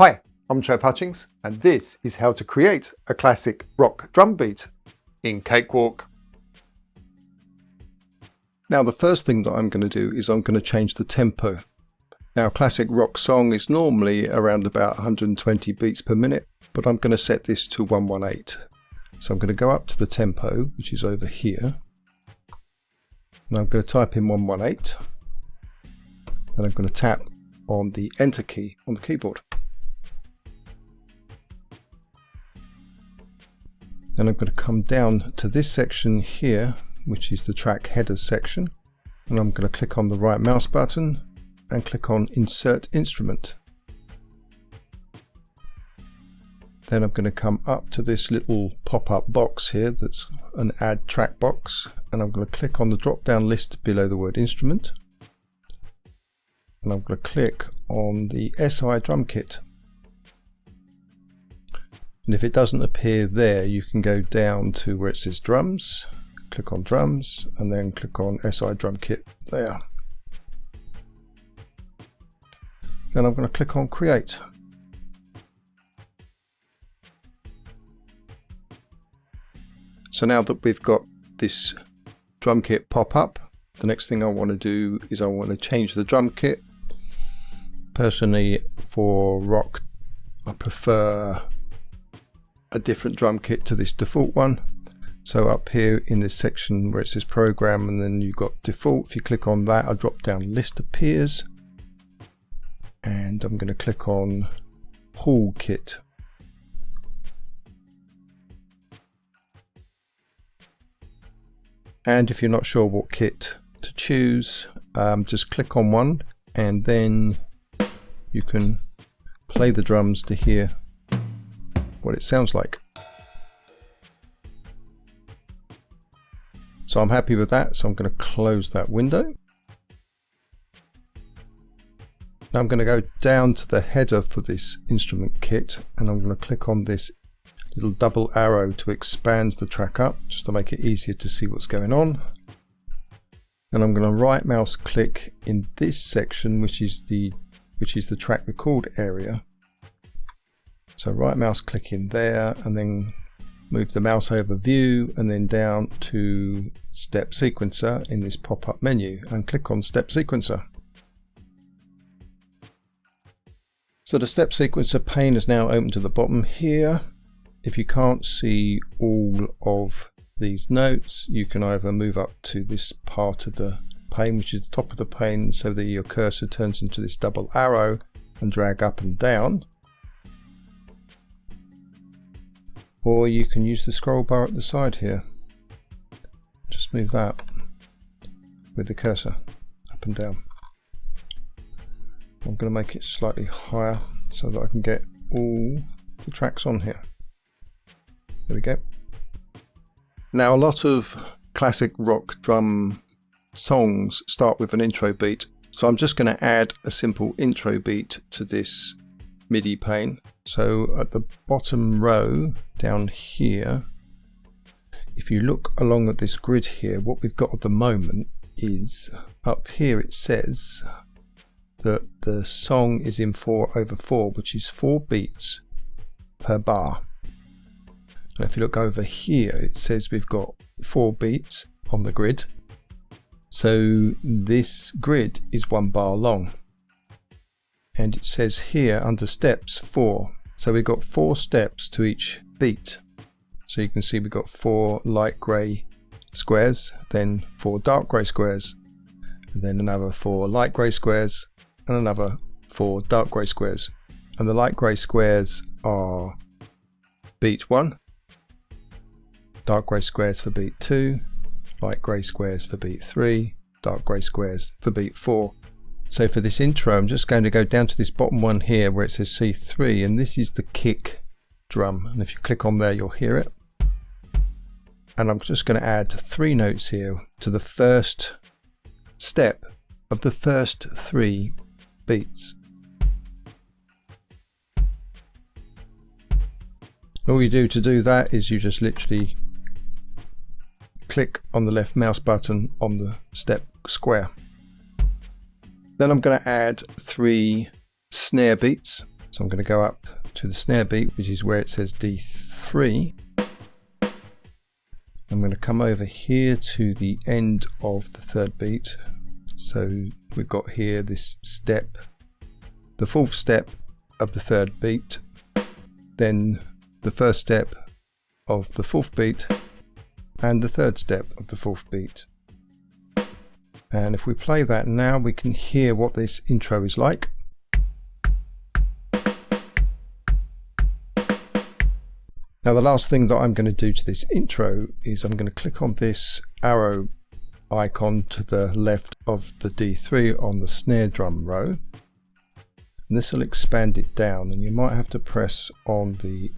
Hi, I'm Trev Hutchings, and this is how to create a classic rock drum beat in Cakewalk. Now the first thing that I'm going to do is I'm going to change the tempo. Now a classic rock song is normally around about 120 beats per minute, but I'm going to set this to 118. So I'm going to go up to the tempo, which is over here, and I'm going to type in 118. Then I'm going to tap on the enter key on the keyboard. Then I'm going to come down to this section here, which is the track headers section, and I'm going to click on the right mouse button and click on insert instrument. Then I'm going to come up to this little pop-up box here that's an add track box, and I'm going to click on the drop down list below the word instrument, and I'm going to click on the SI drum kit. And if it doesn't appear there, you can go down to where it says drums, click on drums, and then click on SI drum kit there. Then I'm going to click on create. So now that we've got this drum kit pop up, the next thing I want to do is I want to change the drum kit. Personally, for rock, I prefer a different drum kit to this default one. So up here in this section where it says program and then you've got default, if you click on that, a drop down list appears, and I'm going to click on pull kit. And if you're not sure what kit to choose, just click on one and then you can play the drums to hear what it sounds like. So I'm happy with that, so I'm going to close that window. Now I'm going to go down to the header for this instrument kit, and I'm going to click on this little double arrow to expand the track up, just to make it easier to see what's going on. And I'm going to right mouse click in this section, which is the track record area. So right mouse click in there and then move the mouse over view and then down to step sequencer in this pop-up menu and click on step sequencer. So the step sequencer pane is now open to the bottom here. If you can't see all of these notes, you can either move up to this part of the pane, which is the top of the pane, so that your cursor turns into this double arrow, and drag up and down. Or you can use the scroll bar at the side here. Just move that with the cursor up and down. I'm going to make it slightly higher so that I can get all the tracks on here. There we go. Now a lot of classic rock drum songs start with an intro beat, so I'm just going to add a simple intro beat to this MIDI pane. So at the bottom row down here, if you look along at this grid here, what we've got at the moment is up here it says that the song is in 4/4, which is 4 beats per bar. And if you look over here, it says we've got 4 beats on the grid. So this grid is 1 bar long. And it says here under steps 4. So we've got 4 steps to each beat. So you can see we've got 4 light grey squares, then 4 dark grey squares, and then another 4 light grey squares, and another 4 dark grey squares. And the light grey squares are beat 1, dark grey squares for beat 2, light grey squares for beat 3, dark grey squares for beat 4. So for this intro, I'm just going to go down to this bottom one here where it says C3, and this is the kick drum. And if you click on there, you'll hear it. And I'm just going to add 3 notes here to the first step of the first 3 beats. All you do to do that is you just literally click on the left mouse button on the step square. Then I'm going to add 3 snare beats. So I'm going to go up to the snare beat, which is where it says D3. I'm going to come over here to the end of the third beat. So we've got here this step, the fourth step of the third beat, then the first step of the fourth beat, and the third step of the fourth beat. And if we play that now, we can hear what this intro is like. Now the last thing that I'm going to do to this intro is I'm going to click on this arrow icon to the left of the D3 on the snare drum row. And this will expand it down, and you might have to press on the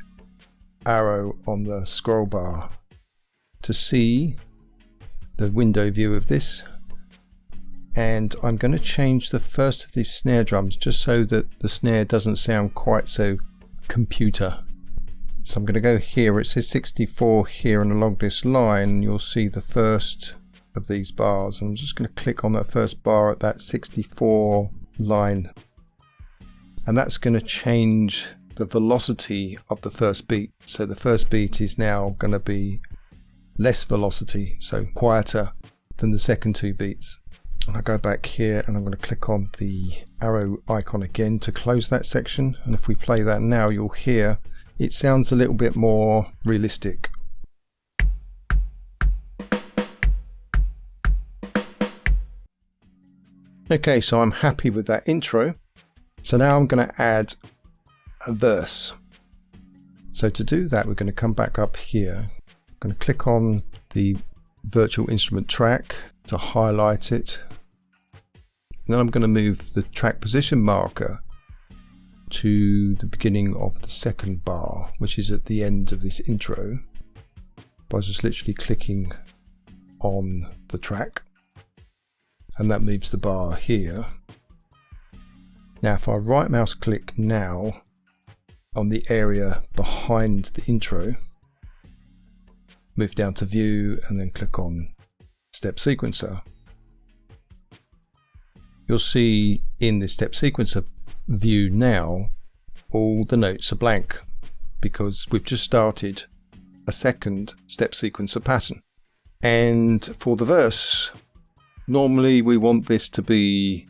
arrow on the scroll bar to see the window view of this. And I'm going to change the first of these snare drums just so that the snare doesn't sound quite so computer. So I'm going to go here, it says 64 here, and along this line you'll see the first of these bars. I'm just going to click on that first bar at that 64 line, and that's going to change the velocity of the first beat. So the first beat is now going to be less velocity, so quieter than the second two beats. And I go back here and I'm going to click on the arrow icon again to close that section, and if we play that now, you'll hear it sounds a little bit more realistic. Okay, so I'm happy with that intro. So now I'm going to add a verse. So to do that, we're going to come back up here. I'm going to click on the virtual instrument track to highlight it. Then I'm going to move the track position marker to the beginning of the second bar, which is at the end of this intro, by just literally clicking on the track, and that moves the bar here. Now if I right mouse click now on the area behind the intro, move down to view and then click on step sequencer, you'll see in the step sequencer view now all the notes are blank because we've just started a second step sequencer pattern. And for the verse, normally we want this to be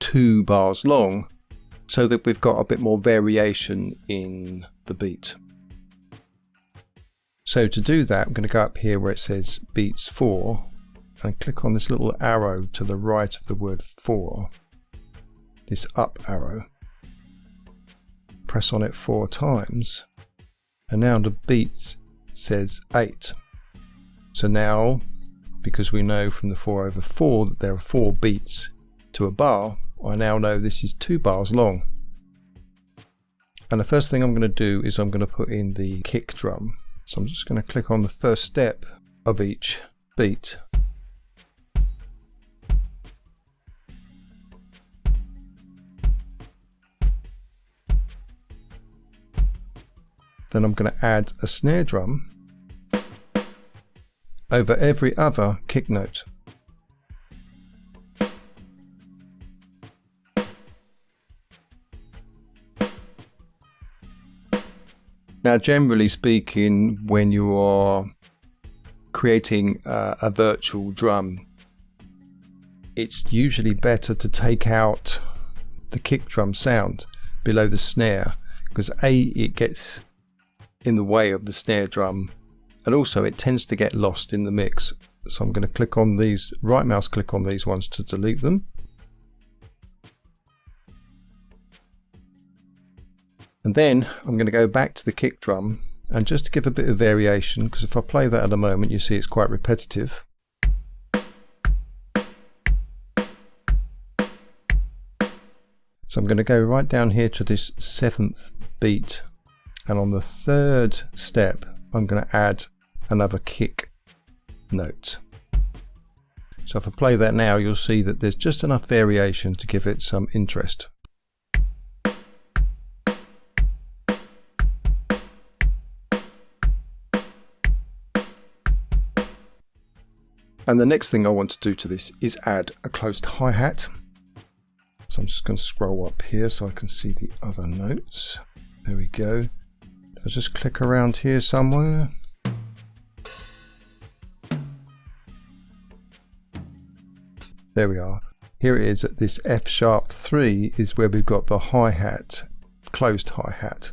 2 bars long so that we've got a bit more variation in the beat. So to do that, I'm going to go up here where it says beats 4 and click on this little arrow to the right of the word 4, this up arrow, press on it 4 times, and now the beats says 8. So now, because we know from the 4/4 that there are 4 beats to a bar, I now know this is 2 bars long. And the first thing I'm going to do is I'm going to put in the kick drum. So I'm just going to click on the first step of each beat. Then I'm going to add a snare drum over every other kick note. Now, generally speaking, when you are creating a virtual drum, it's usually better to take out the kick drum sound below the snare, because it gets in the way of the snare drum, and also it tends to get lost in the mix. So I'm going to click on these, right mouse click on these ones to delete them. And then I'm going to go back to the kick drum, and just to give a bit of variation, because if I play that at the moment, you see it's quite repetitive. So I'm going to go right down here to this 7th beat, and on the 3rd step I'm going to add another kick note. So if I play that now, you'll see that there's just enough variation to give it some interest. And the next thing I want to do to this is add a closed hi-hat. So I'm just going to scroll up here so I can see the other notes. There we go. I'll just click around here somewhere. There we are. Here it is at this F sharp 3 is where we've got the hi-hat, closed hi-hat.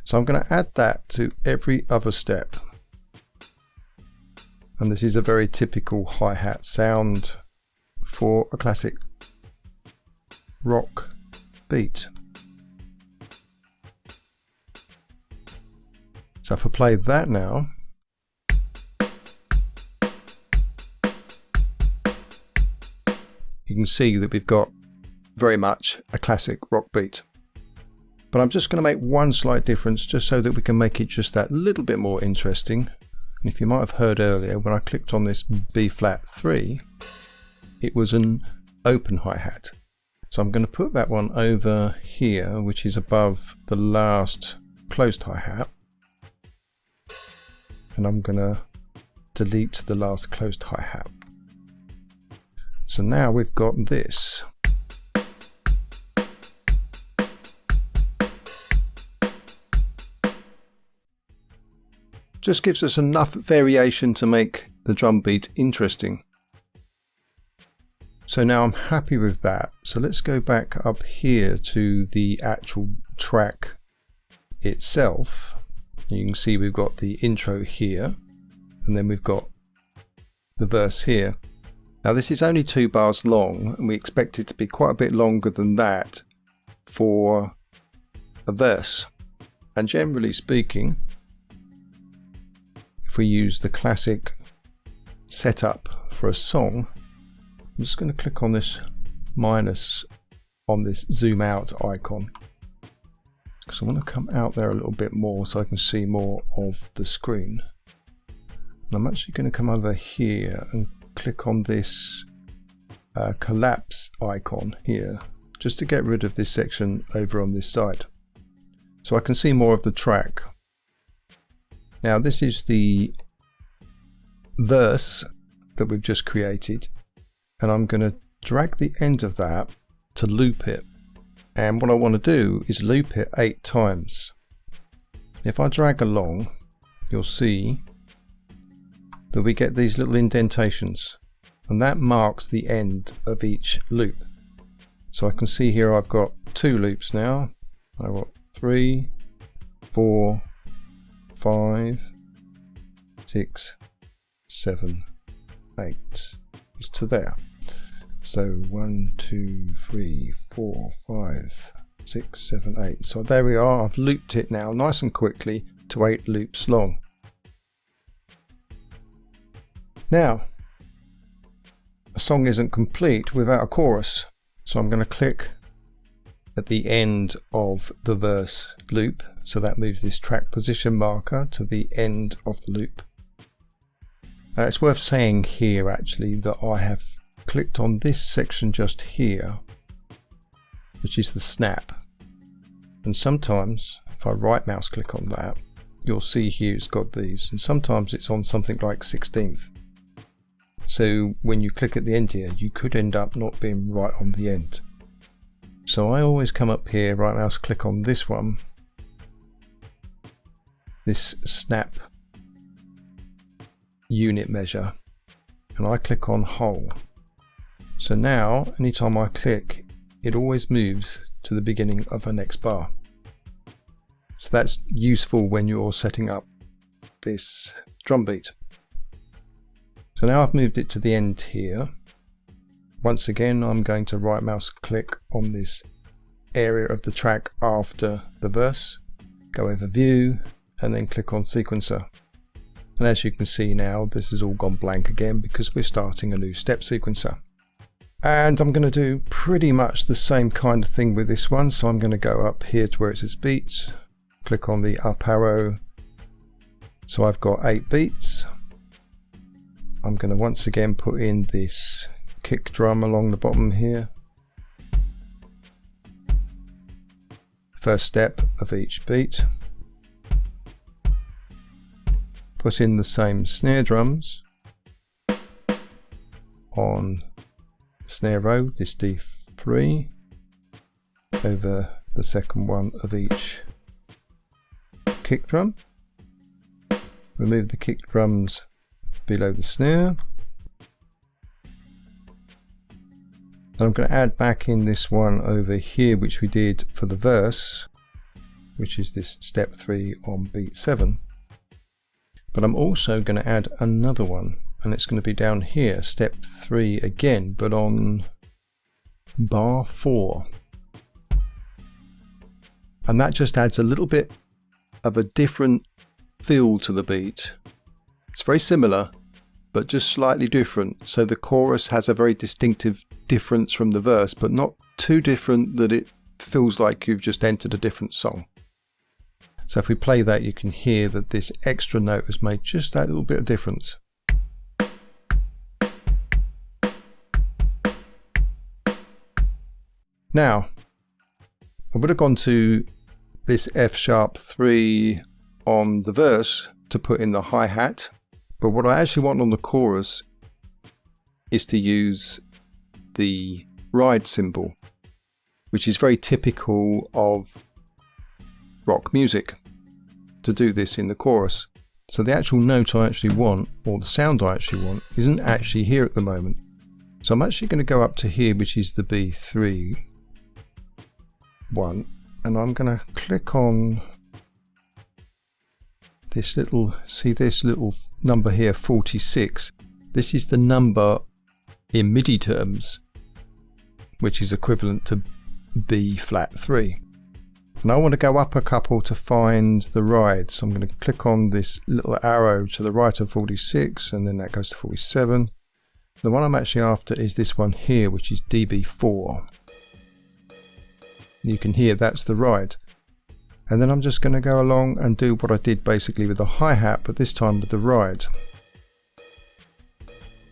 So I'm going to add that to every other step. And this is a very typical hi-hat sound for a classic rock beat. So if I play that now, you can see that we've got very much a classic rock beat. But I'm just going to make one slight difference just so that we can make it just that little bit more interesting. And if you might have heard earlier, when I clicked on this B flat 3, it was an open hi-hat. So I'm going to put that one over here, which is above the last closed hi-hat. And I'm going to delete the last closed hi-hat. So now we've got this. Just gives us enough variation to make the drum beat interesting. So now I'm happy with that. So let's go back up here to the actual track itself. You can see we've got the intro here, and then we've got the verse here. Now this is only 2 bars long, and we expect it to be quite a bit longer than that for a verse. And generally speaking, if we use the classic setup for a song, I'm just going to click on this minus on this zoom out icon, because I want to come out there a little bit more so I can see more of the screen. And I'm actually going to come over here and click on this collapse icon here, just to get rid of this section over on this side, so I can see more of the track. Now this is the verse that we've just created, and I'm going to drag the end of that to loop it. And what I want to do is loop it 8 times. If I drag along, you'll see that we get these little indentations, and that marks the end of each loop. So I can see here I've got 2 loops now. I've got 3, 4, 5, 6, 7, 8. It's to there. So 1, 2, 3, 4, 5, 6, 7, 8. So there we are. I've looped it now nice and quickly to 8 loops long. Now, a song isn't complete without a chorus. So I'm going to click at the end of the verse loop. So that moves this track position marker to the end of the loop. Now it's worth saying here actually that I have clicked on this section just here, which is the snap. And sometimes if I right mouse click on that, you'll see here it's got these, and sometimes it's on something like 16th. So when you click at the end here, you could end up not being right on the end. So I always come up here, right mouse click on this one, this snap unit measure, and I click on whole. So now anytime I click, it always moves to the beginning of a next bar. So that's useful when you're setting up this drum beat. So now I've moved it to the end here. Once again, I'm going to right mouse click on this area of the track after the verse, go over view, and then click on sequencer. And as you can see now, this has all gone blank again because we're starting a new step sequencer. And I'm going to do pretty much the same kind of thing with this one. So I'm going to go up here to where it says beats, click on the up arrow. So I've got 8 beats. I'm going to once again put in this kick drum along the bottom here. First step of each beat. Put in the same snare drums on the snare row, this D3. over the second one of each kick drum. Remove the kick drums below the snare. And I'm going to add back in this one over here, which we did for the verse, which is this step 3 on beat 7. But I'm also going to add another one, and it's going to be down here, step 3 again, but on bar 4. And that just adds a little bit of a different feel to the beat. It's very similar, but just slightly different. So the chorus has a very distinctive difference from the verse, but not too different that it feels like you've just entered a different song. So if we play that, you can hear that this extra note has made just that little bit of difference. Now, I would have gone to this F sharp 3 on the verse to put in the hi-hat, but what I actually want on the chorus is to use the ride cymbal, which is very typical of rock music, to do this in the chorus. So the actual note I actually want, or the sound I actually want, isn't actually here at the moment. So I'm actually going to go up to here, which is the B3 one, and I'm going to click on this little, see this little number here, 46. This is the number in MIDI terms, which is equivalent to B flat 3. And I want to go up a couple to find the ride. So I'm going to click on this little arrow to the right of 46, and then that goes to 47. The one I'm actually after is this one here, which is dB4. You can hear that's the ride. And then I'm just going to go along and do what I did basically with the hi-hat, but this time with the ride.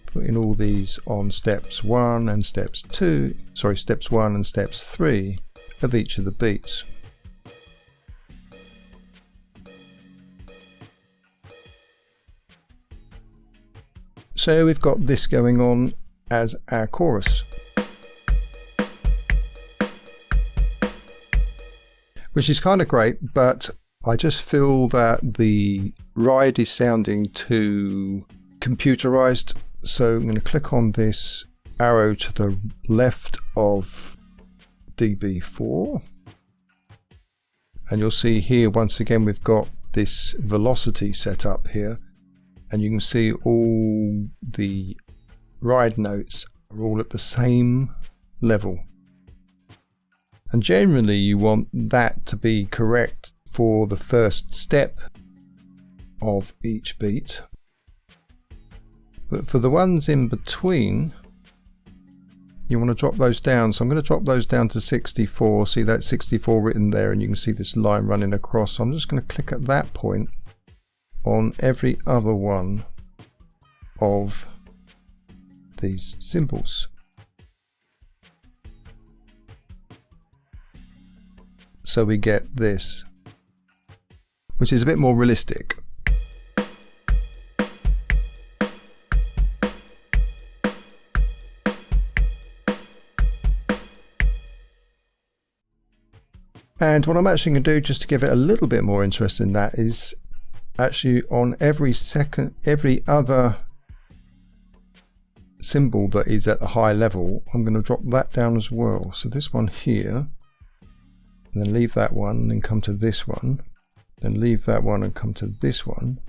Putting all these on steps 1 and steps 2, sorry, steps 1 and steps 3 of each of the beats. So we've got this going on as our chorus, which is kind of great, but I just feel that the ride is sounding too computerized. So I'm going to click on this arrow to the left of dB4, and you'll see here once again we've got this velocity set up here, and you can see all the ride notes are all at the same level. And generally you want that to be correct for the first step of each beat. But for the ones in between, you want to drop those down. So I'm going to drop those down to 64. See that 64 written there, and you can see this line running across. So I'm just going to click at that point on every other one of these symbols. So we get this, which is a bit more realistic. And what I'm actually going to do, just to give it a little bit more interest in that, is actually on every other symbol that is at the high level, I'm going to drop that down as well. So this one here, and then leave that one, and then come to this one, then leave that one and come to this one,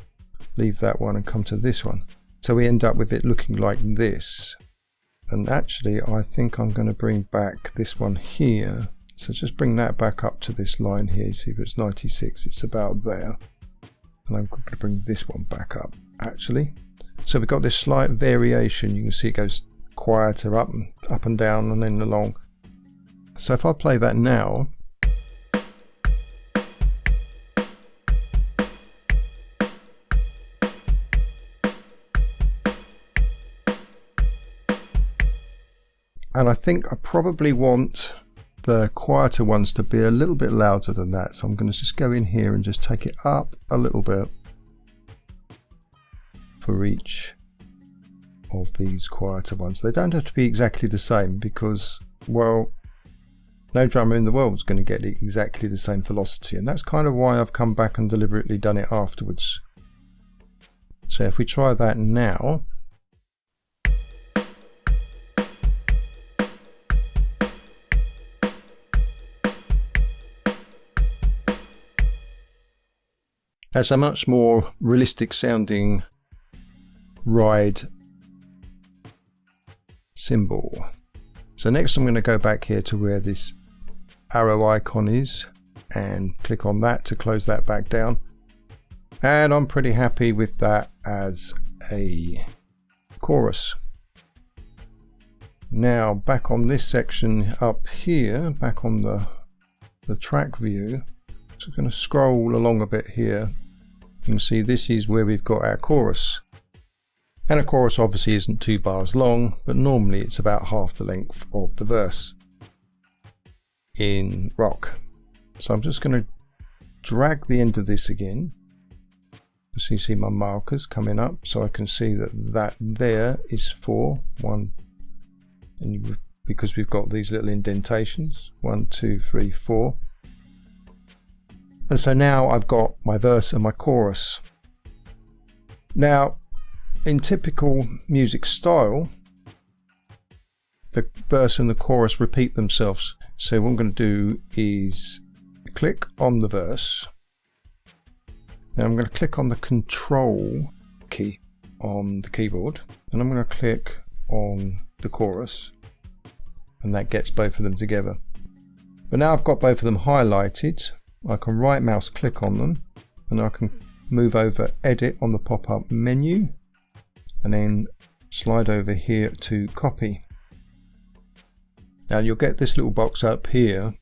leave that one and come to this one. So we end up with it looking like this. And actually I think I'm going to bring back this one here. So just bring that back up to this line here. See if it's 96, it's about there. And I'm going to bring this one back up actually. So we've got this slight variation. You can see it goes quieter up and down and then along. So if I play that now, and I think I probably want the quieter ones to be a little bit louder than that. So I'm going to just go in here and just take it up a little bit for each of these quieter ones. They don't have to be exactly the same because, well, no drummer in the world is going to get exactly the same velocity, and that's kind of why I've come back and deliberately done it afterwards. So if we try that now, that's a much more realistic sounding ride cymbal. So next I'm going to go back here to where this arrow icon is and click on that to close that back down. And I'm pretty happy with that as a chorus. Now back on this section up here, back on the track view, so I'm going to scroll along a bit here. You can see this is where we've got our chorus. And a chorus obviously isn't 2 bars long, but normally it's about half the length of the verse in rock. So I'm just going to drag the end of this again. So you see my markers coming up, so I can see that there is 4, 1, and because we've got these little indentations, 1, 2, 3, 4. And so now I've got my verse and my chorus. Now, in typical music style, the verse and the chorus repeat themselves. So what I'm going to do is click on the verse. Then I'm going to click on the Control key on the keyboard, and I'm going to click on the chorus, and that gets both of them together. But now I've got both of them highlighted. I can right mouse click on them, and I can move over Edit on the pop-up menu, and then slide over here to Copy. Now you'll get this little box up here,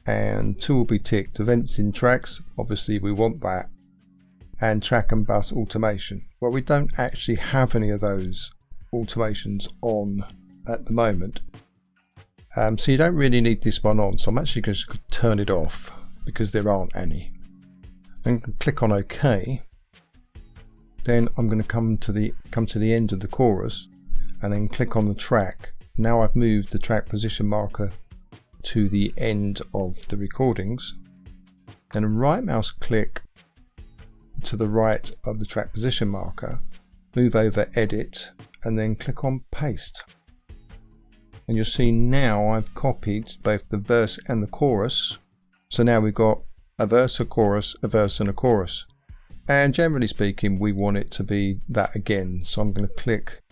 and 2 will be ticked: Events in Tracks, obviously we want that, and Track and Bus Automation. Well, we don't actually have any of those automations on at the moment, so you don't really need this one on. So I'm actually going to turn it off because there aren't any. Then click on OK. Then I'm going to come to the end of the chorus, and then click on the track. Now I've moved the track position marker to the end of the recordings. Then right mouse click to the right of the track position marker, move over Edit, and then click on Paste. And you'll see now I've copied both the verse and the chorus. So now we've got a verse, a chorus, a verse and a chorus. And generally speaking, we want it to be that again. So I'm going to click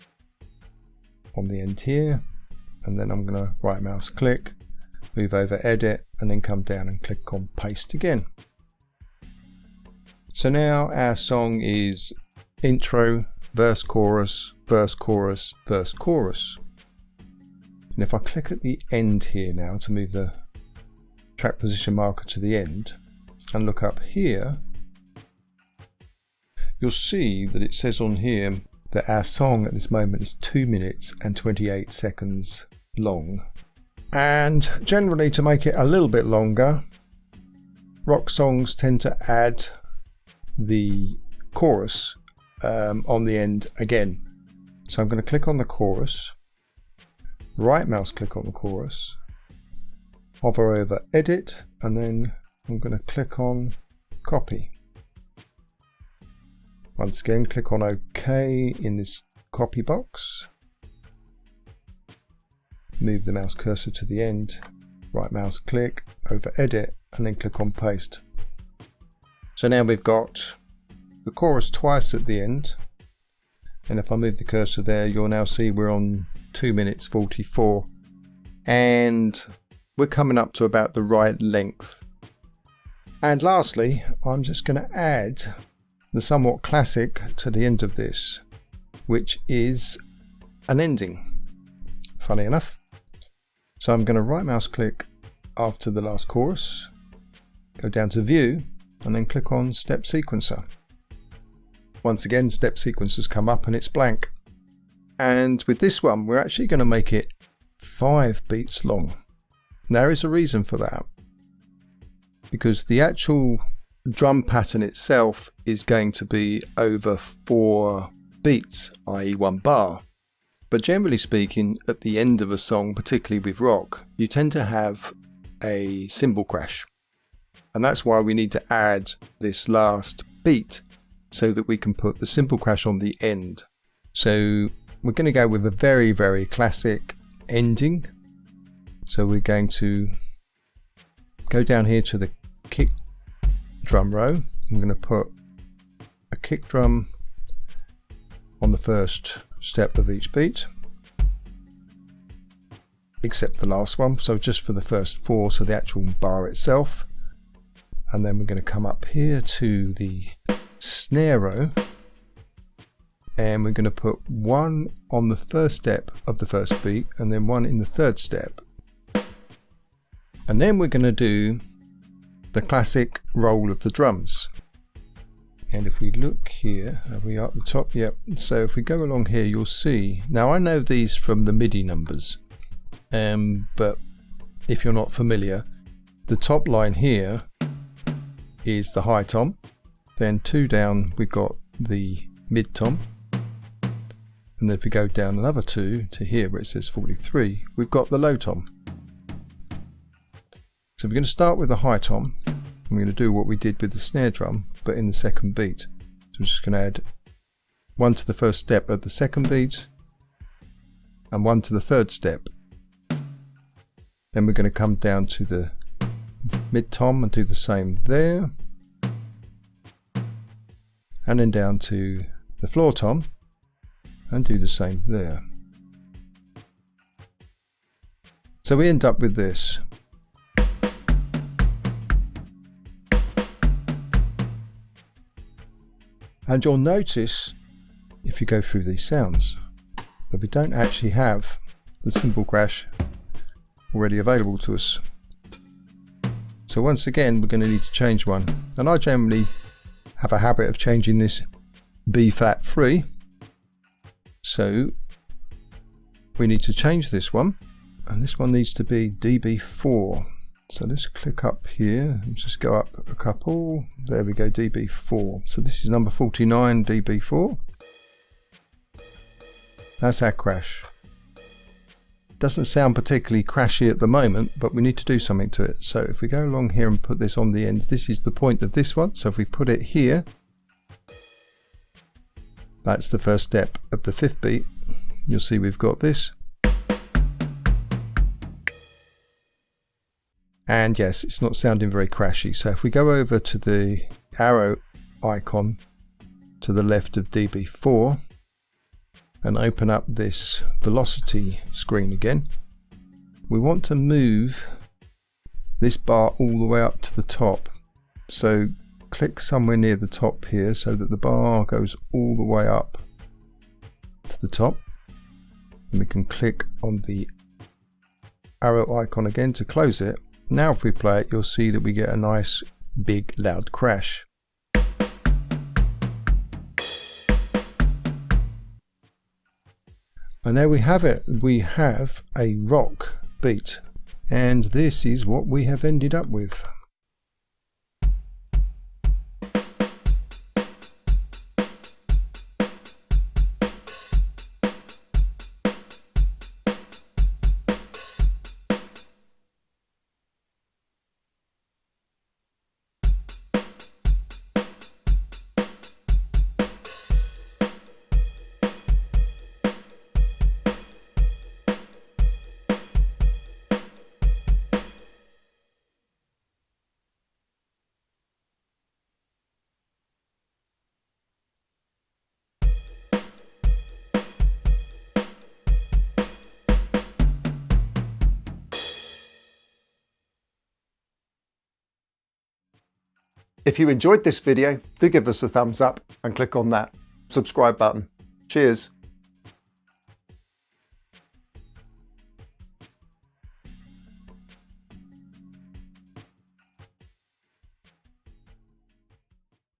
on the end here, and then I'm going to right mouse click, move over Edit, and then come down and click on Paste again. So now our song is intro, verse, chorus, verse, chorus, verse, chorus. And if I click at the end here now to move the track position marker to the end and look up here, you'll see that it says on here that our song at this moment is 2 minutes and 28 seconds long. And generally, to make it a little bit longer, rock songs tend to add the chorus on the end again. So I'm going to click on the chorus, right mouse click on the chorus, hover over Edit, and then I'm going to click on Copy. Once again, click on OK in this copy box, move the mouse cursor to the end, right mouse click over Edit, and then click on Paste. So now we've got the chorus twice at the end, and if I move the cursor there, you'll now see we're on 2 minutes 44, and we're coming up to about the right length. And lastly, I'm just going to add the somewhat classic to the end of this, which is an ending, funny enough. So I'm going to right mouse click after the last chorus, go down to View, and then click on Step Sequencer. Once again, Step Sequencers come up and it's blank. And with this one, we're actually going to make it 5 beats long. There is a reason for that, because the actual drum pattern itself is going to be over 4 beats, i.e. 1 bar. But generally speaking, at the end of a song, particularly with rock, you tend to have a cymbal crash. And that's why we need to add this last beat so that we can put the cymbal crash on the end. So we're going to go with a very, very classic ending. So we're going to go down here to the kick drum row. I'm going to put a kick drum on the first step of each beat, except the last one, so just for the first 4, so the actual bar itself. And then we're going to come up here to the snare row, and we're going to put 1 on the first step of the first beat and then 1 in the third step. And then we're going to do the classic roll of the drums. And if we look here, are we at the top? Yep. So if we go along here, you'll see. Now I know these from the MIDI numbers, but if you're not familiar, the top line here is the high tom. Then 2 down, we've got the mid tom. And then if we go down another 2 to here where it says 43, we've got the low tom. So we're going to start with the high tom. We're going to do what we did with the snare drum, but in the second beat. So we're just going to add 1 to the first step of the second beat and 1 to the third step. Then we're going to come down to the mid tom and do the same there. And then down to the floor tom and do the same there. So we end up with this. And you'll notice, if you go through these sounds, that we don't actually have the cymbal crash already available to us. So once again, we're going to need to change one. And I generally have a habit of changing this B flat 3. So we need to change this one. And this one needs to be dB4. So let's click up here and just go up a couple. There we go, dB4. So this is number 49, dB4. That's our crash. Doesn't sound particularly crashy at the moment, but we need to do something to it. So if we go along here and put this on the end, this is the point of this one. So if we put it here, that's the first step of the 5th beat. You'll see we've got this. And yes, it's not sounding very crashy. So if we go over to the arrow icon to the left of dB4 and open up this velocity screen again, we want to move this bar all the way up to the top. So click somewhere near the top here so that the bar goes all the way up to the top. And we can click on the arrow icon again to close it. Now if we play it, you'll see that we get a nice big loud crash. And there we have it. We have a rock beat, and this is what we have ended up with. If you enjoyed this video, do give us a thumbs up and click on that subscribe button. Cheers.